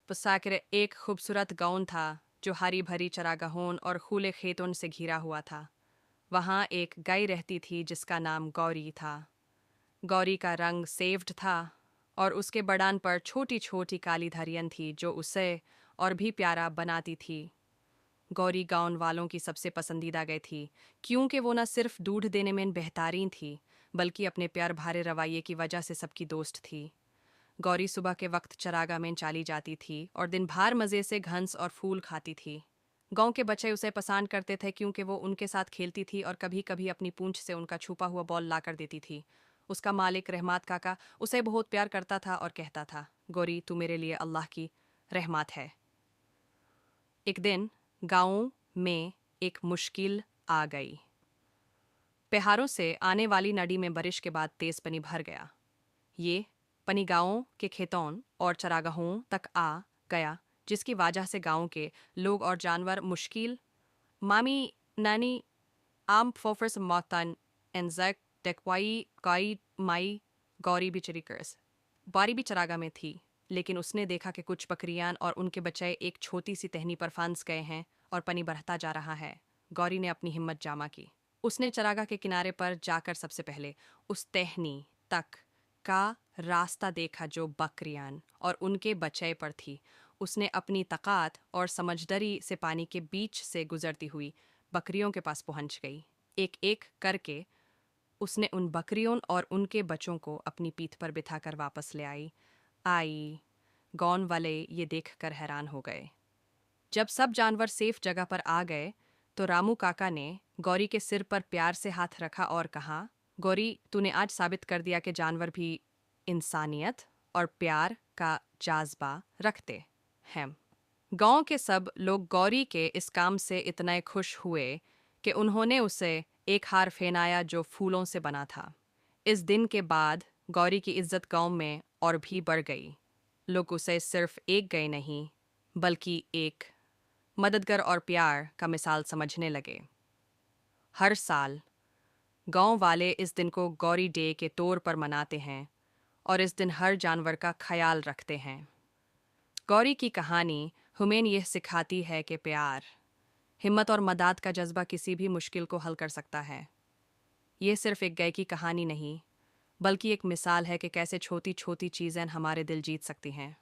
पुसाकर एक खूबसूरत गांव था जो हरी भरी चरागाहों और खुले खेतों से घिरा हुआ था। वहाँ एक गाय रहती थी जिसका नाम गौरी था। गौरी का रंग सेव्ड था और उसके बड़ान पर छोटी छोटी काली धरियन थी जो उसे और भी प्यारा बनाती थी। गौरी गांव वालों की सबसे पसंदीदा गाय थी क्योंकि वो न सिर्फ दूध देने में बेहतरीन थी बल्कि अपने प्यार भरे रवैये की वजह से सबकी दोस्त थी। गौरी सुबह के वक्त चरागा में चली जाती थी और दिन भर मज़े से घास और फूल खाती थी। गांव के बच्चे उसे पसंद करते थे क्योंकि वो उनके साथ खेलती थी और कभी कभी अपनी पूंछ से उनका छुपा हुआ बॉल ला कर देती थी। उसका मालिक रहमत काका उसे बहुत प्यार करता था और कहता था, गौरी तू मेरे लिए अल्लाह की रहमत है। एक दिन गांव में एक मुश्किल आ गई। पहाड़ों से आने वाली नदी में बारिश के बाद तेज पानी भर गया। ये पानी गांवों के खेतों और चरागाहों तक आ गया जिसकी वजह से गांव के लोग और जानवर मुश्किल मामी नानी आम फोफर्स मौतन एनजक टेकवाई काई माई गौरी बिचरीकर्स बारी भी चरागा में थी। लेकिन उसने देखा कि कुछ बकरियां और उनके बच्चे एक छोटी सी टहनी पर फंस गए हैं और पानी बढ़ता जा रहा है। गौरी ने अपनी हिम्मत जमा की। उसने चरागा के किनारे पर जाकर सबसे पहले उस टहनी तक का रास्ता देखा जो बकरियां और उनके बच्चे पर थी। उसने अपनी ताकत और समझदारी से पानी के बीच से गुजरती हुई बकरियों के पास पहुंच गई। एक एक करके उसने उन बकरियों और उनके बच्चों को अपनी पीठ पर बिठाकर वापस ले आई। गांव वाले ये देखकर हैरान हो गए। जब सब जानवर सेफ जगह पर आ गए तो रामू काका ने गौरी के सिर पर प्यार से हाथ रखा और कहा, गौरी तूने आज साबित कर दिया कि जानवर भी इंसानियत और प्यार का जज्बा रखते हैं। गांव के सब लोग गौरी के इस काम से इतने खुश हुए कि उन्होंने उसे एक हार पहनाया जो फूलों से बना था। इस दिन के बाद गौरी की इज्जत गांव में और भी बढ़ गई। लोग उसे सिर्फ एक गाय नहीं बल्कि एक मददगार और प्यार का मिसाल समझने लगे। हर साल गांव वाले इस दिन को गौरी डे के तौर पर मनाते हैं और इस दिन हर जानवर का ख्याल रखते हैं। गौरी की कहानी हमें यह सिखाती है कि प्यार, हिम्मत और मदद का जज्बा किसी भी मुश्किल को हल कर सकता है। यह सिर्फ एक गाय की कहानी नहीं बल्कि एक मिसाल है कि कैसे छोटी छोटी चीज़ें हमारे दिल जीत सकती हैं।